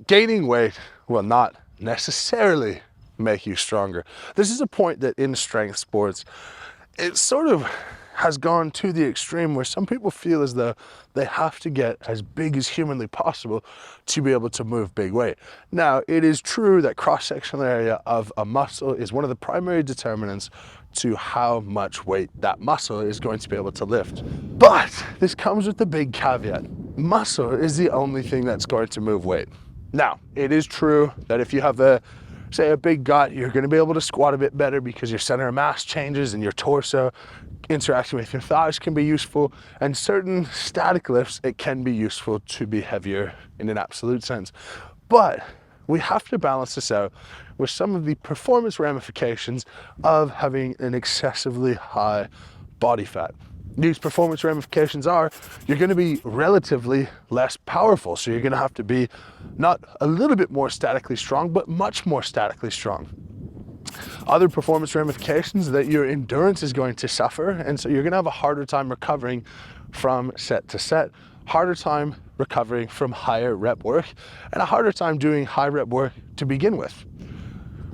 Gaining weight will not necessarily make you stronger. This is a point that in strength sports, it sort of has gone to the extreme where some people feel as though they have to get as big as humanly possible to be able to move big weight. Now, it is true that cross-sectional area of a muscle is one of the primary determinants to how much weight that muscle is going to be able to lift. But this comes with the big caveat. Muscle is the only thing that's going to move weight. Now, it is true that if you have say a big gut, you're going to be able to squat a bit better because your center of mass changes and your torso interacting with your thighs can be useful, and certain static lifts, it can be useful to be heavier in an absolute sense. But we have to balance this out with some of the performance ramifications of having an excessively high body fat. These performance ramifications are, you're going to be relatively less powerful. So you're going to have to be not a little bit more statically strong, but much more statically strong. Other performance ramifications that your endurance is going to suffer. And so you're going to have a harder time recovering from set to set, harder time recovering from higher rep work, and a harder time doing high rep work to begin with.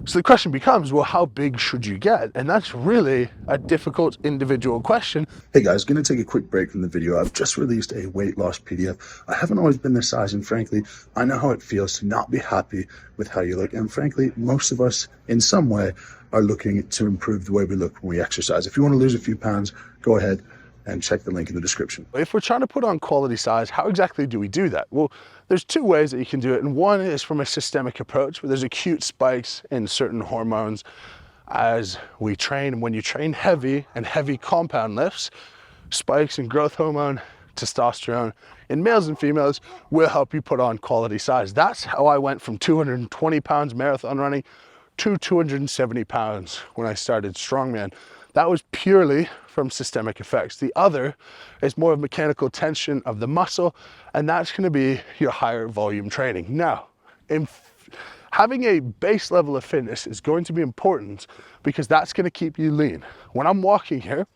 So the question becomes, well, how big should you get? And that's really a difficult individual question. Hey guys, gonna take a quick break from the video. I've just released a weight loss PDF. I haven't always been this size, and frankly, I know how it feels to not be happy with how you look. And frankly, most of us in some way are looking to improve the way we look when we exercise. If you wanna lose a few pounds, go ahead and check the link in the description. If we're trying to put on quality size, how exactly do we do that? Well, there's two ways that you can do it. And one is from a systemic approach where there's acute spikes in certain hormones as we train. And when you train heavy and heavy compound lifts, spikes in growth hormone, testosterone in males and females will help you put on quality size. That's how I went from 220 pounds marathon running to 270 pounds when I started strongman. That was purely from systemic effects. The other is more of mechanical tension of the muscle, and that's going to be your higher volume training. Now, having a base level of fitness is going to be important because that's going to keep you lean. When I'm walking here,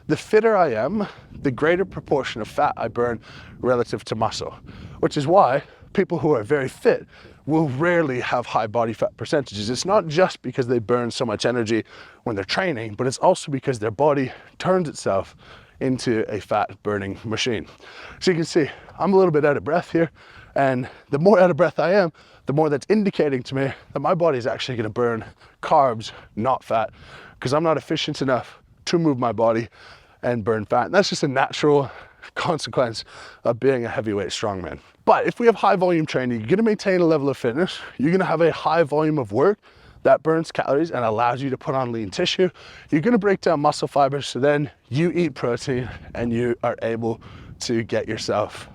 the fitter I am, the greater proportion of fat I burn relative to muscle, which is why people who are very fit will rarely have high body fat percentages. It's not just because they burn so much energy when they're training, but it's also because their body turns itself into a fat burning machine. So you can see I'm a little bit out of breath here, and the more out of breath I am, the more that's indicating to me that my body is actually going to burn carbs, not fat, because I'm not efficient enough to move my body and burn fat. And that's just a natural consequence of being a heavyweight strongman. But if we have high volume training, you're going to maintain a level of fitness, you're going to have a high volume of work that burns calories and allows you to put on lean tissue. You're going to break down muscle fibers, so then you eat protein and you are able to get yourself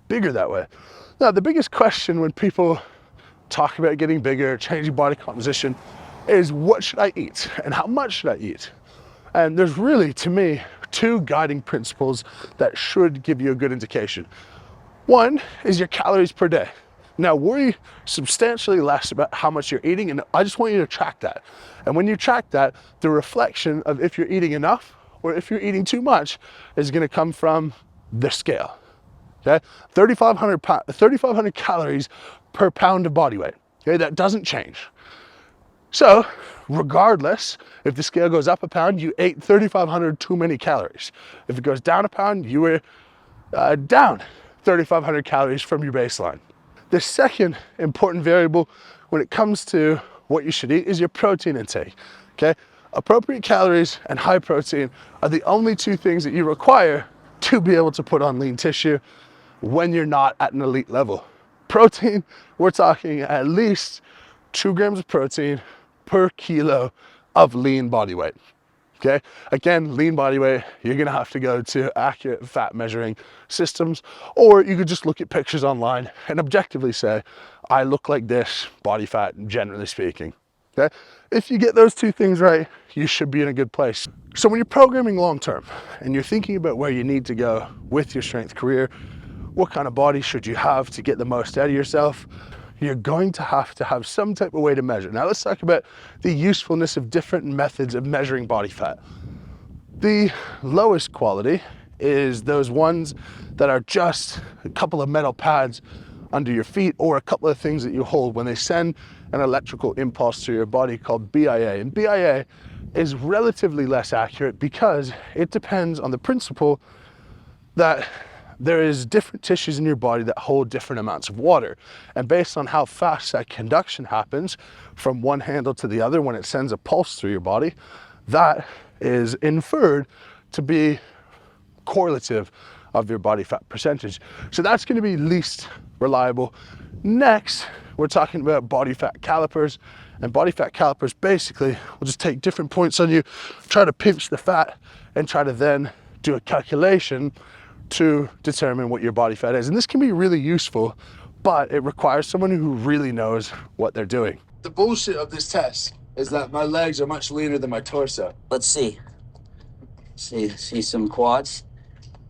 bigger that way. Now, the biggest question when people talk about getting bigger, changing body composition, is what should I eat and how much should I eat? And there's really, to me, two guiding principles that should give you a good indication. One is your calories per day. Now, worry substantially less about how much you're eating, and I just want you to track that. And when you track that, the reflection of if you're eating enough or if you're eating too much is going to come from the scale. Okay, 3,500 calories per pound of body weight. Okay, that doesn't change. So, regardless, if the scale goes up a pound, you ate 3,500 too many calories. If it goes down a pound, you were down 3,500 calories from your baseline. The second important variable when it comes to what you should eat is your protein intake. Okay, appropriate calories and high protein are the only two things that you require to be able to put on lean tissue when you're not at an elite level. Protein, we're talking at least 2 grams of protein per kilo of lean body weight. Okay, again, lean body weight, you're gonna have to go to accurate fat measuring systems, or you could just look at pictures online and objectively say, I look like this, body fat, generally speaking. Okay, if you get those two things right, you should be in a good place. So when you're programming long-term and you're thinking about where you need to go with your strength career, what kind of body should you have to get the most out of yourself, you're going to have some type of way to measure. Now let's talk about the usefulness of different methods of measuring body fat. The lowest quality is those ones that are just a couple of metal pads under your feet, or a couple of things that you hold when they send an electrical impulse to your body called BIA. And BIA is relatively less accurate because it depends on the principle that there is different tissues in your body that hold different amounts of water. And based on how fast that conduction happens from one handle to the other when it sends a pulse through your body, that is inferred to be correlative of your body fat percentage. So that's going to be least reliable. Next, we're talking about body fat calipers. And body fat calipers basically will just take different points on you, try to pinch the fat, and try to then do a calculation to determine what your body fat is. And this can be really useful, but it requires someone who really knows what they're doing. The bullshit of this test is that my legs are much leaner than my torso. Let's see. See some quads,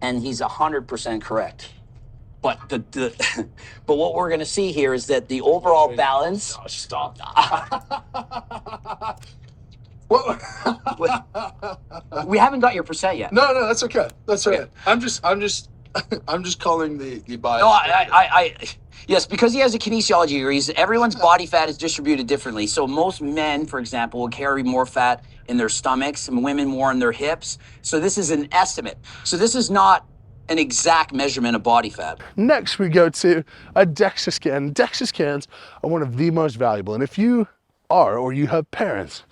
and he's 100% correct. But but what we're going to see here is that the overall balance. Oh, stop. We haven't got your percent yet. No, that's okay. That's okay. Okay. I'm just calling the bias. No, yes, because he has a kinesiology degree, everyone's body fat is distributed differently. So most men, for example, will carry more fat in their stomachs, and women more in their hips. So this is an estimate. So this is not an exact measurement of body fat. Next, we go to a DEXA scan. DEXA scans are one of the most valuable. And if you are, or you have parents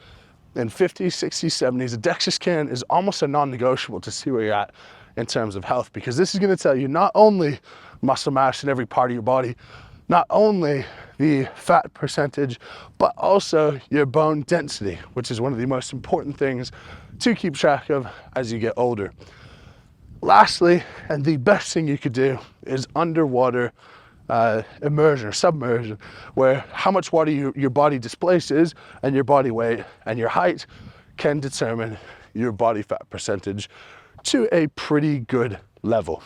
in 50s, 60s, 70s, a DEXA scan is almost a non-negotiable to see where you're at in terms of health, because this is going to tell you not only muscle mass in every part of your body, not only the fat percentage, but also your bone density, which is one of the most important things to keep track of as you get older. Lastly, and the best thing you could do, is underwater immersion or submersion, where how much water your body displaces and your body weight and your height can determine your body fat percentage to a pretty good level.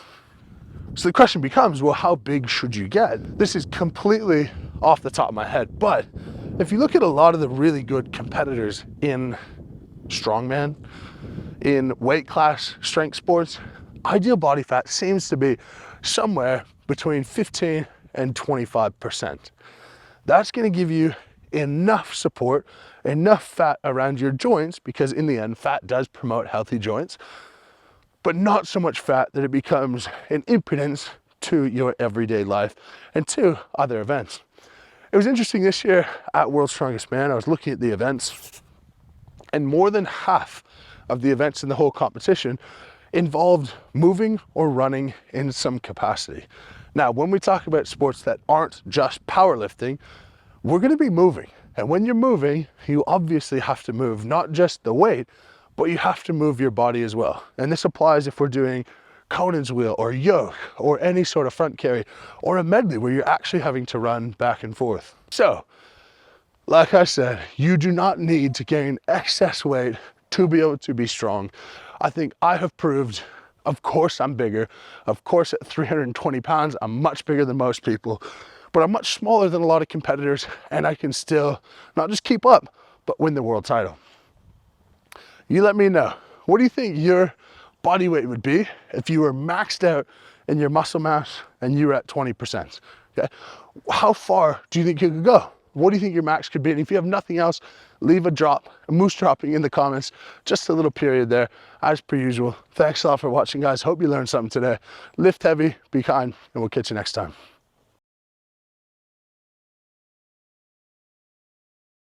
So the question becomes, well, how big should you get? This is completely off the top of my head, but if you look at a lot of the really good competitors in strongman, in weight class strength sports, ideal body fat seems to be somewhere between 15 and 25%. That's going to give you enough support, enough fat around your joints, because in the end, fat does promote healthy joints, but not so much fat that it becomes an impedance to your everyday life and to other events. It was interesting this year at World's Strongest Man, I was looking at the events, and more than half of the events in the whole competition involved moving or running in some capacity. Now, when we talk about sports that aren't just powerlifting, we're going to be moving. And when you're moving, you obviously have to move not just the weight, but you have to move your body as well. And this applies if we're doing Conan's wheel or yoke or any sort of front carry or a medley where you're actually having to run back and forth. So, like I said, you do not need to gain excess weight to be able to be strong. I think I have proved, of course I'm bigger. Of course at 320 pounds, I'm much bigger than most people, but I'm much smaller than a lot of competitors, and I can still not just keep up, but win the world title. You let me know. What do you think your body weight would be if you were maxed out in your muscle mass and you were at 20%? Okay? How far do you think you could go? What do you think your max could be? And if you have nothing else, leave a moose dropping in the comments, just a little period there, as per usual. Thanks a lot for watching, guys. Hope you learned something today. Lift heavy, be kind, and we'll catch you next time.